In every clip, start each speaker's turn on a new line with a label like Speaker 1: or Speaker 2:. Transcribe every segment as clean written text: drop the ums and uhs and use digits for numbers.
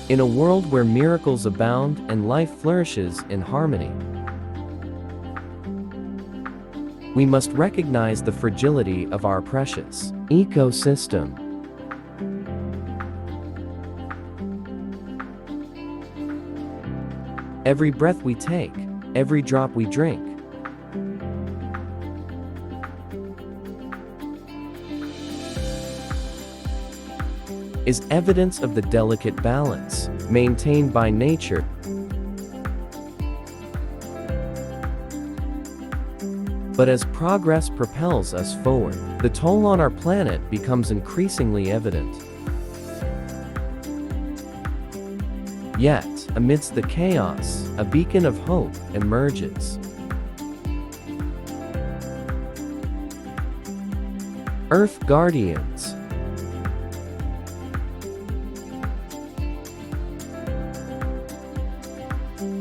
Speaker 1: In a world where miracles abound and life flourishes in harmony, we must recognize the fragility of our precious ecosystem. Every breath we take, every drop we drink, is evidence of the delicate balance maintained by nature. But as progress propels us forward, the toll on our planet becomes increasingly evident. Yet, amidst the chaos, a beacon of hope emerges. Earth Guardians.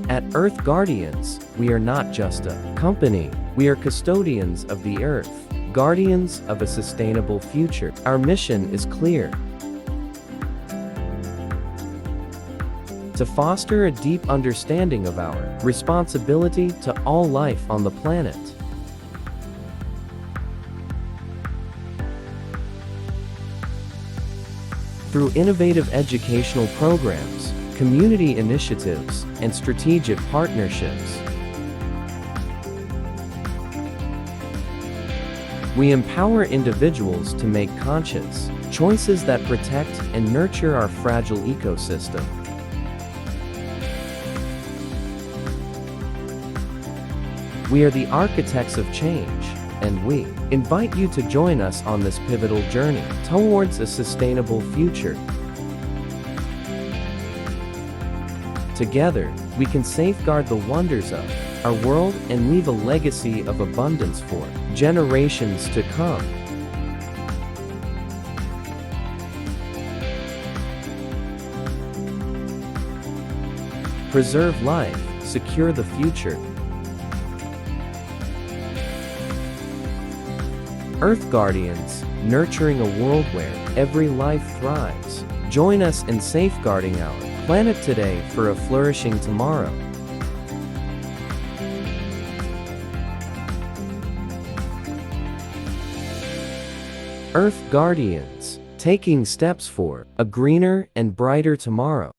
Speaker 1: At Earth Guardians, we are not just a company. We are custodians of the Earth, guardians of a sustainable future. Our mission is clear: to foster a deep understanding of our responsibility to all life on the planet. Through innovative educational programs, community initiatives, and strategic partnerships, we empower individuals to make conscious choices that protect and nurture our fragile ecosystem. We are the architects of change, and we invite you to join us on this pivotal journey towards a sustainable future. Together, we can safeguard the wonders of our world and leave a legacy of abundance for generations to come. Preserve life, secure the future. Earth Guardians, nurturing a world where every life thrives. Join us in safeguarding our planet today for a flourishing tomorrow. Earth Guardians, taking steps for a greener and brighter tomorrow.